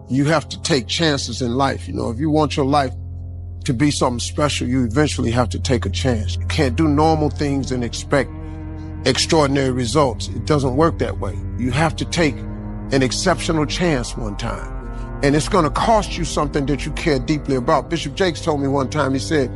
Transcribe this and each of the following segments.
You have to take chances in life. You know, if you want your life to be something special, you eventually have to take a chance. You can't do normal things and expect extraordinary results. It doesn't work that way. You have to take an exceptional chance one time. And it's going to cost you something that you care deeply about. Bishop Jakes told me one time, he said,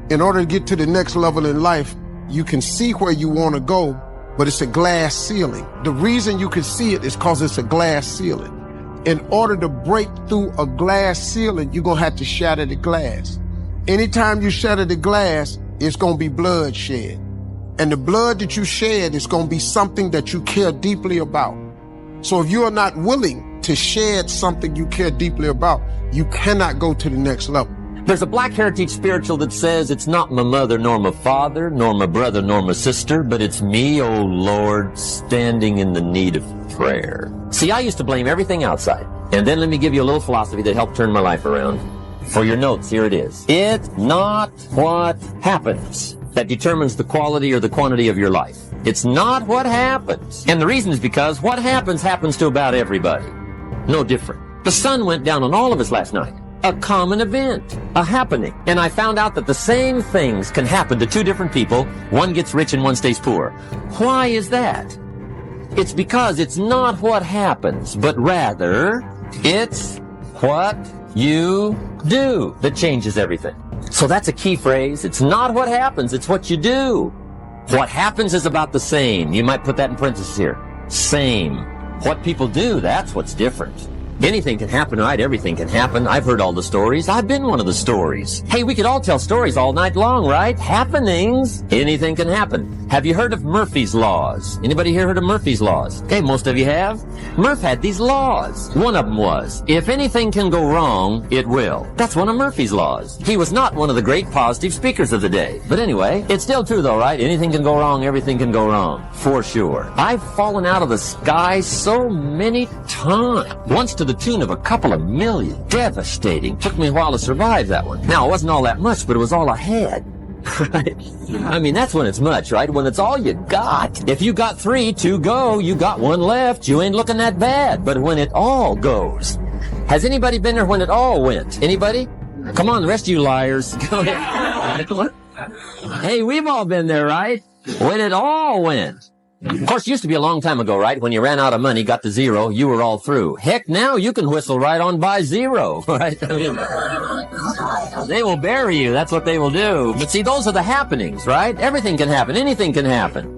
in order to get to the next level in life, you can see where you want to go, but it's a glass ceiling. The reason you can see it is because it's a glass ceiling. In order to break through a glass ceiling, you're going to have to shatter the glass. Anytime you shatter the glass, it's going to be blood shed. And the blood that you shed is going to be something that you care deeply about. So if you are not willing to shed something you care deeply about, you cannot go to the next level. There's a Black Heritage spiritual that says, it's not my mother nor my father, nor my brother nor my sister, but it's me, oh Lord, standing in the need of prayer. See, I used to blame everything outside. And then let me give you a little philosophy that helped turn my life around. For your notes, here it is. It's not what happens that determines the quality or the quantity of your life. It's not what happens. And the reason is because what happens to about everybody. No different. The sun went down on all of us last night. A common event, a happening. And I found out that the same things can happen to two different people. One gets rich and one stays poor. Why is that? It's because it's not what happens, but rather it's what you do that changes everything. So that's a key phrase. It's not what happens, it's what you do. What happens is about the same. You might put that in parentheses here. Same. What people do, that's what's different. Anything can happen, right? Everything can happen. I've heard all the stories. I've been one of the stories. Hey, we could all tell stories all night long, right? Happenings. Anything can happen. Have you heard of Murphy's Laws? Anybody here heard of Murphy's Laws? Okay, most of you have. Murph had these laws. One of them was, if anything can go wrong, it will. That's one of Murphy's Laws. He was not one of the great positive speakers of the day. But anyway, it's still true though, right? Anything can go wrong, everything can go wrong. For sure. I've fallen out of the sky so many times. Once to the tune of a couple of million. Devastating. Took me a while to survive that one. Now, it wasn't all that much, but it was all I had. Right? I mean, that's when it's much, right? When it's all you got. If you got 3, 2 go, you got 1 left, you ain't looking that bad. But when it all goes. Has anybody been there when it all went? Anybody? Come on, the rest of you liars. Go ahead. Hey, we've all been there, right? When it all went. Of course, it used to be a long time ago, right? When you ran out of money, got to 0, you were all through. Heck, now you can whistle right on by 0, right? I mean, they will bury you. That's what they will do. But see, those are the happenings, right? Everything can happen. Anything can happen.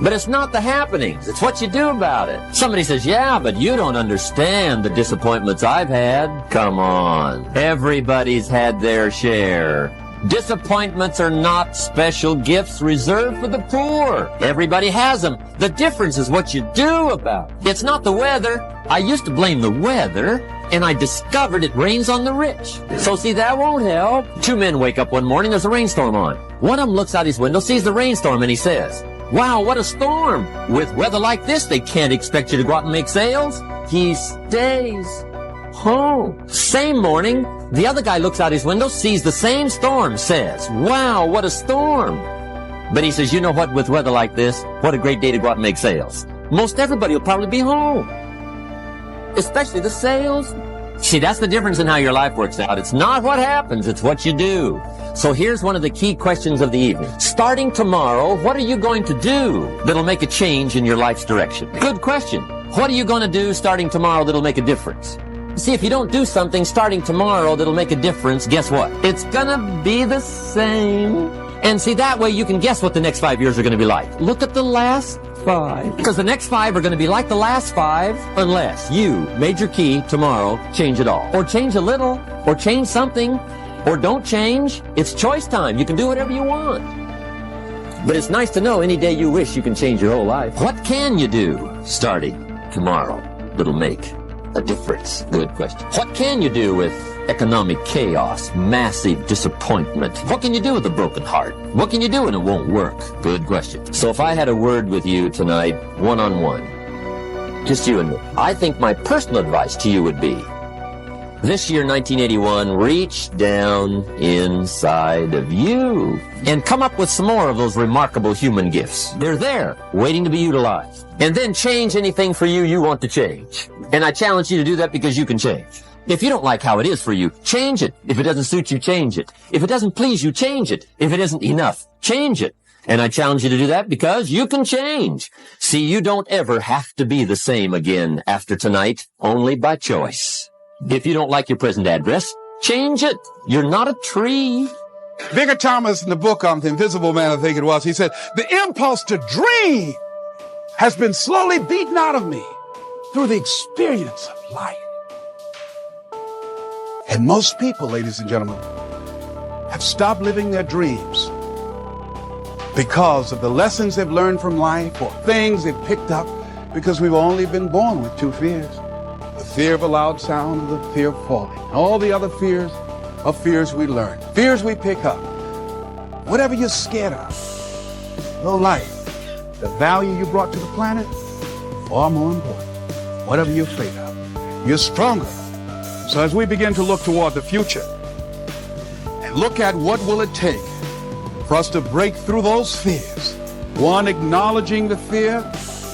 But it's not the happenings. It's what you do about it. Somebody says, yeah, but you don't understand the disappointments I've had. Come on. Everybody's had their share. Disappointments are not special gifts reserved for the poor. Everybody has them. The difference is what you do about it. It's not the weather. I used to blame the weather, and I discovered it rains on the rich. So see, that won't help. 2 men wake up one morning, there's a rainstorm on. One of them looks out his window, sees the rainstorm, and he says, wow, what a storm. With weather like this, they can't expect you to go out and make sales. He stays home. Same morning, the other guy looks out his window, sees the same storm, says, wow, what a storm. But he says, you know what, with weather like this, what a great day to go out and make sales. Most everybody will probably be home. Especially the sales. See, that's the difference in how your life works out. It's not what happens, it's what you do. So here's one of the key questions of the evening. Starting tomorrow, what are you going to do that'll make a change in your life's direction? Good question. What are you going to do starting tomorrow that'll make a difference? See, if you don't do something starting tomorrow that'll make a difference, guess what? It's gonna be the same. And see, that way you can guess what the next 5 years are gonna be like. Look at the last 5. Because the next 5 are gonna be like the last 5 unless you, major key, tomorrow, change it all. Or change a little. Or change something. Or don't change. It's choice time. You can do whatever you want. But it's nice to know any day you wish you can change your whole life. What can you do starting tomorrow that'll make a difference? Good question. What can you do with economic chaos, massive disappointment? What can you do with a broken heart? What can you do when it won't work? Good question. So if I had a word with you tonight, one-on-one, just you and me, I think my personal advice to you would be, This year, 1981, reach down inside of you and come up with some more of those remarkable human gifts. They're there, waiting to be utilized. And then change anything for you want to change. And I challenge you to do that because you can change. If you don't like how it is for you, change it. If it doesn't suit you, change it. If it doesn't please you, change it. If it isn't enough, change it. And I challenge you to do that because you can change. See, you don't ever have to be the same again after tonight, only by choice. If you don't like your present address, change it. You're not a tree. Vicar Thomas, in the book The Invisible Man, I think it was, he said, the impulse to dream has been slowly beaten out of me through the experience of life. And most people, ladies and gentlemen, have stopped living their dreams because of the lessons they've learned from life or things they've picked up, because we've only been born with two fears. The fear of a loud sound and the fear of falling. All the other fears are fears we learn, fears we pick up. Whatever you're scared of, your life, the value you brought to the planet, far more important. Whatever you're afraid of, you're stronger. So as we begin to look toward the future and look at what will it take for us to break through those fears, one, acknowledging the fear,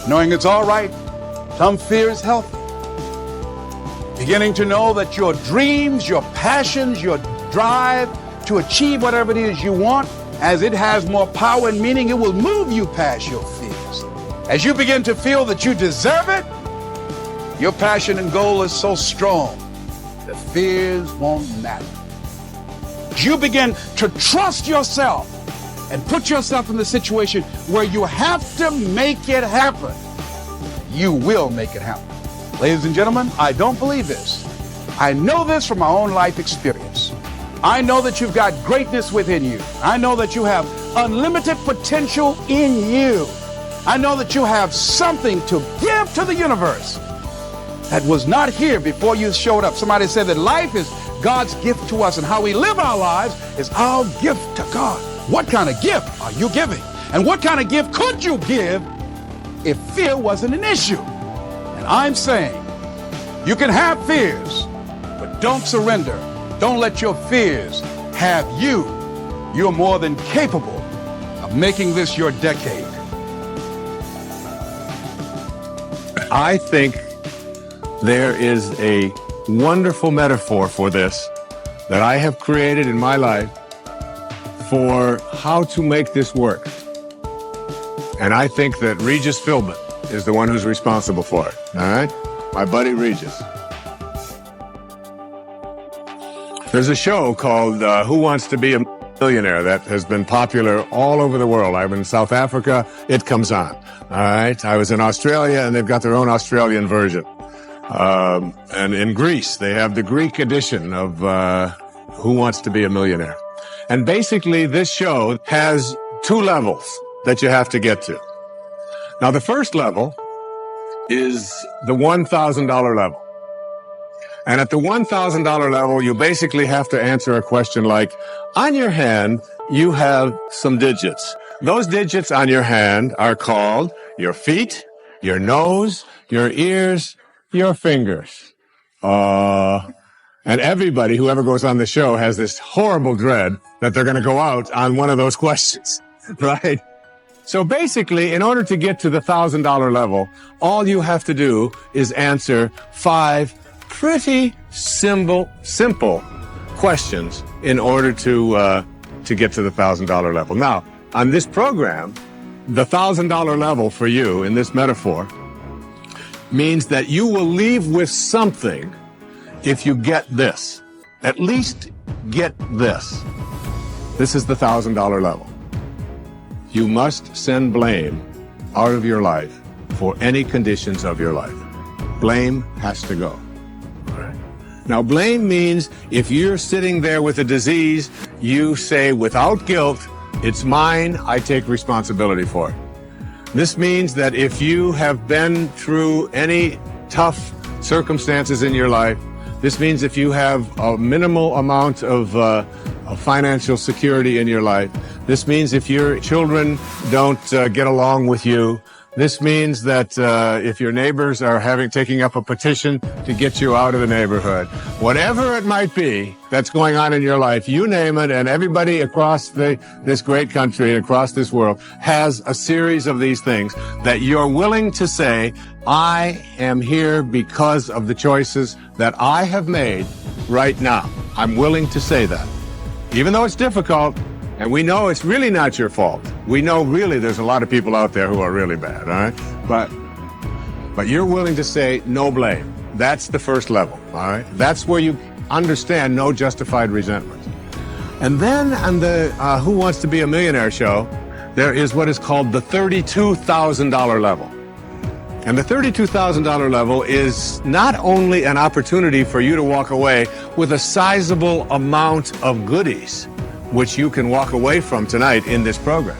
knowing it's all right, some fear is healthy. Beginning to know that your dreams, your passions, your drive to achieve whatever it is you want, as it has more power and meaning, it will move you past your fears. As you begin to feel that you deserve it, your passion and goal is so strong, the fears won't matter. As you begin to trust yourself and put yourself in the situation where you have to make it happen, you will make it happen. Ladies and gentlemen, I don't believe this. I know this from my own life experience. I know that you've got greatness within you. I know that you have unlimited potential in you. I know that you have something to give to the universe that was not here before you showed up. Somebody said that life is God's gift to us, and how we live our lives is our gift to God. What kind of gift are you giving? And what kind of gift could you give if fear wasn't an issue? I'm saying you can have fears, but don't surrender. Don't let your fears have you. You're more than capable of making this your decade. I think there is a wonderful metaphor for this that I have created in my life for how to make this work. And I think that Regis Philbin is the one who's responsible for it, all right? My buddy Regis. There's a show called Who Wants to Be a Millionaire that has been popular all over the world. I'm in South Africa, it comes on, all right? I was in Australia, and they've got their own Australian version. And in Greece, they have the Greek edition of Who Wants to Be a Millionaire. And basically, this show has two levels that you have to get to. Now, the first level is the $1,000 level. And at the $1,000 level, you basically have to answer a question like, on your hand, you have some digits. Those digits on your hand are called your feet, your nose, your ears, your fingers. And everybody who ever goes on the show has this horrible dread that they're going to go out on one of those questions, right? So basically, in order to get to the $1,000 level, all you have to do is answer 5 pretty simple questions in order to get to the $1,000 level. Now, on this program, the $1,000 level for you in this metaphor means that you will leave with something if you get this. At least get this. This is the $1,000 level. You must send blame out of your life for any conditions of your life. Blame has to go. All right. Now, blame means if you're sitting there with a disease, you say without guilt, it's mine, I take responsibility for it. This means that if you have been through any tough circumstances in your life, this means if you have a minimal amount of financial security in your life, this means if your children don't get along with you, This means that if your neighbors are taking up a petition to get you out of the neighborhood, whatever it might be that's going on in your life, you name it, and everybody across this great country and across this world has a series of these things that you're willing to say, I am here because of the choices that I have made right now. I'm willing to say that. Even though it's difficult, and we know it's really not your fault. We know really there's a lot of people out there who are really bad, all right? But you're willing to say no blame. That's the first level, all right? That's where you understand no justified resentment. And then on the Who Wants to Be a Millionaire show, there is what is called the $32,000 level. And the $32,000 level is not only an opportunity for you to walk away with a sizable amount of goodies, which you can walk away from tonight in this program,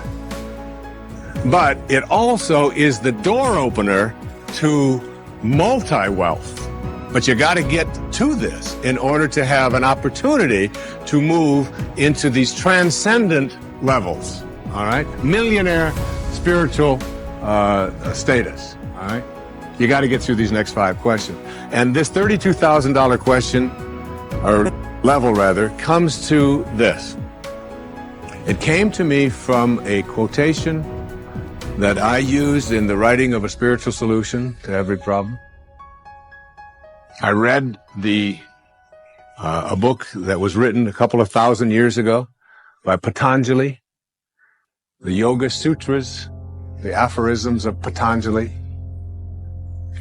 but it also is the door opener to multi-wealth. But you got to get to this in order to have an opportunity to move into these transcendent levels, all right? Millionaire spiritual status, all right? You got to get through these next 5 questions. And this $32,000 question, or level rather, comes to this. It came to me from a quotation that I used in the writing of a spiritual solution to every problem. I read a book that was written a couple of thousand years ago by Patanjali, the Yoga Sutras, the aphorisms of Patanjali.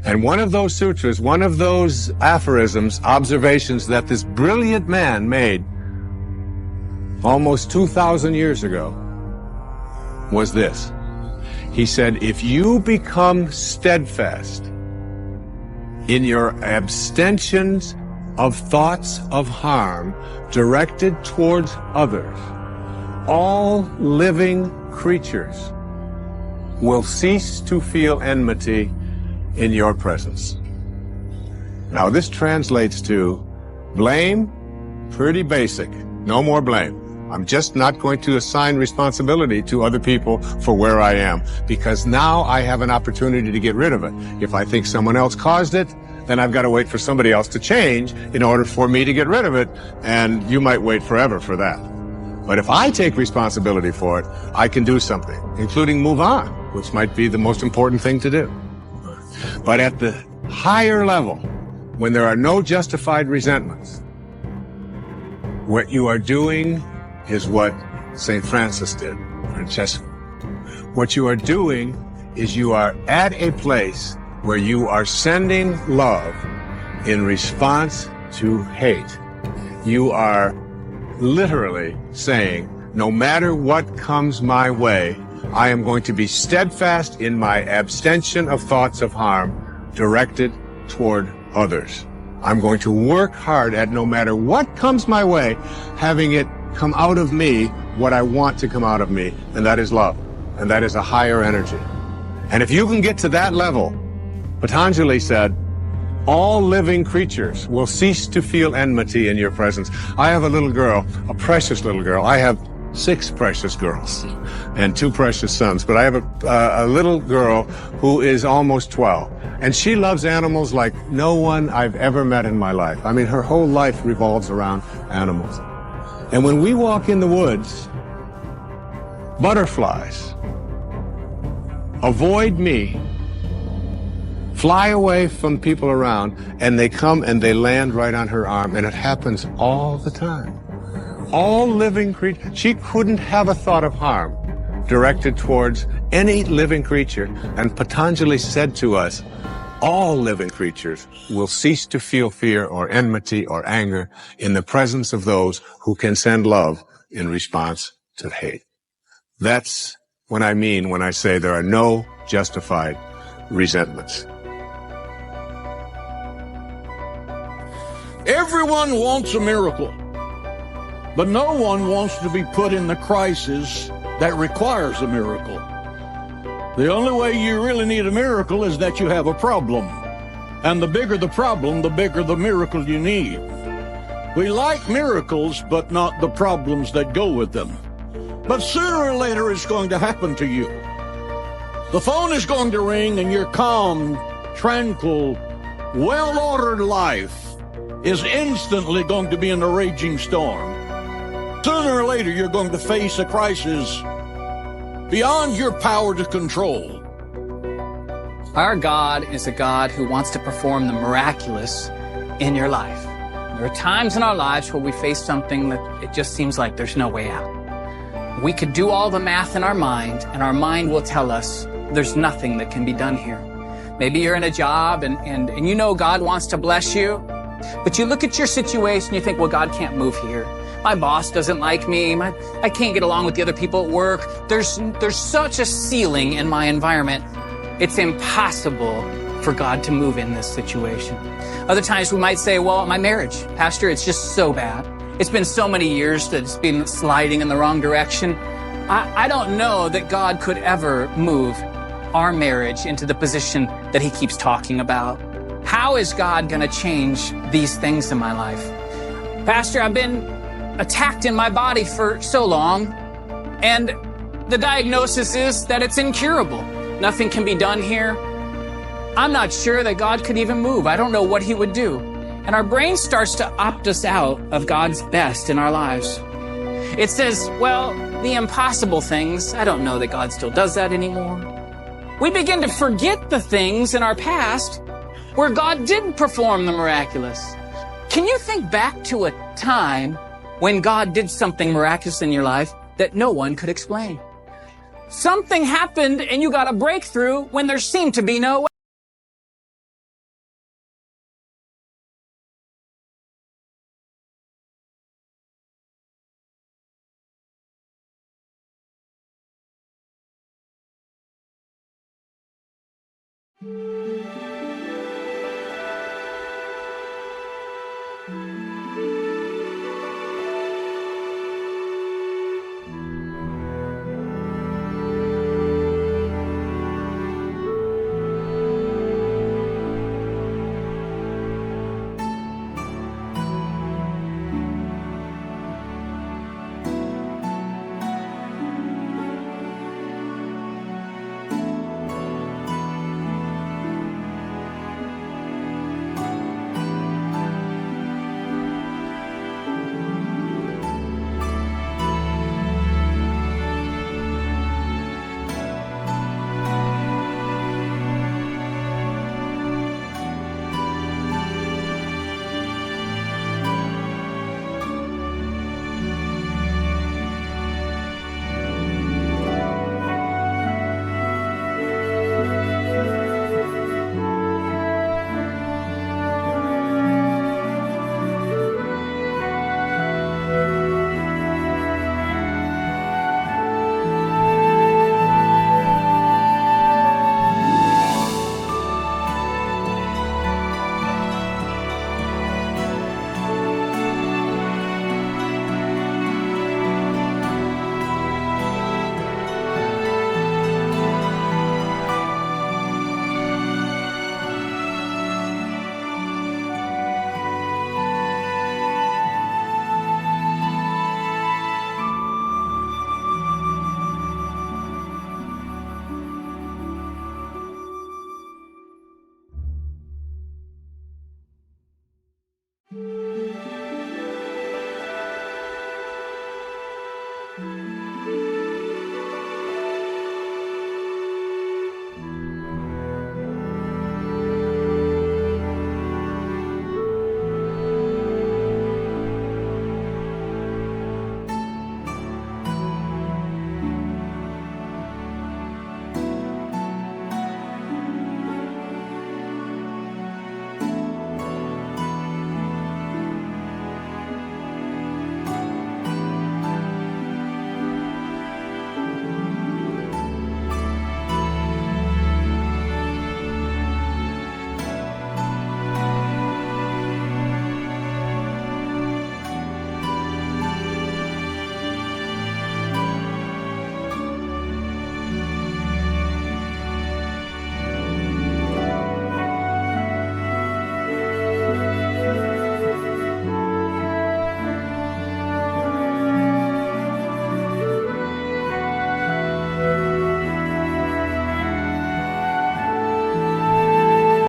And one of those sutras, one of those aphorisms, observations that this brilliant man made almost 2,000 years ago, was this. He said, if you become steadfast in your abstentions of thoughts of harm directed towards others, all living creatures will cease to feel enmity in your presence. Now, this translates to blame, pretty basic. No more blame. I'm just not going to assign responsibility to other people for where I am, because now I have an opportunity to get rid of it. If I think someone else caused it, then I've got to wait for somebody else to change in order for me to get rid of it, and you might wait forever for that. But if I take responsibility for it, I can do something, including move on, which might be the most important thing to do. But at the higher level, when there are no justified resentments, what you are doing is what St. Francis did, Francesco. What you are doing is you are at a place where you are sending love in response to hate. You are literally saying, no matter what comes my way, I am going to be steadfast in my abstention of thoughts of harm directed toward others. I'm going to work hard at, no matter what comes my way, having it come out of me what I want to come out of me, and that is love, and that is a higher energy. And if you can get to that level, Patanjali said, all living creatures will cease to feel enmity in your presence. I have a little girl, a precious little girl. I have 6 precious girls and 2 precious sons, but I have a little girl who is almost 12, and she loves animals like no one I've ever met in my life. I mean, her whole life revolves around animals. And when we walk in the woods, butterflies avoid me, fly away from people around, and they come and they land right on her arm, and it happens all the time. All living creatures, she couldn't have a thought of harm directed towards any living creature. And Patanjali said to us, all living creatures will cease to feel fear or enmity or anger in the presence of those who can send love in response to hate. That's what I mean when I say there are no justified resentments. Everyone wants a miracle, but no one wants to be put in the crisis that requires a miracle. The only way you really need a miracle is that you have a problem. And the bigger the problem, the bigger the miracle you need. We like miracles, but not the problems that go with them. But sooner or later it's going to happen to you. The phone is going to ring, and your calm, tranquil, well-ordered life is instantly going to be in a raging storm. Sooner or later, you're going to face a crisis beyond your power to control. Our God is a God who wants to perform the miraculous in your life. There are times in our lives where we face something that it just seems like there's no way out. We could do all the math in our mind, and our mind will tell us there's nothing that can be done here. Maybe you're in a job and you know God wants to bless you, but you look at your situation, you think, well, God can't move here. My boss doesn't like me. I can't get along with the other people at work. There's such a ceiling in my environment. It's impossible for God to move in this situation. Other times we might say, well, my marriage, Pastor, it's just so bad. It's been so many years that it's been sliding in the wrong direction. I don't know that God could ever move our marriage into the position that he keeps talking about. How is God going to change these things in my life? Pastor, I've been attacked in my body for so long, and the diagnosis is that it's incurable. Nothing can be done here. I'm not sure that God could even move. I don't know what he would do. And our brain starts to opt us out of God's best in our lives. It says, well, the impossible things, I don't know that God still does that anymore. We begin to forget the things in our past where God did perform the miraculous. Can you think back to a time when God did something miraculous in your life that no one could explain? Something happened and you got a breakthrough when there seemed to be no way.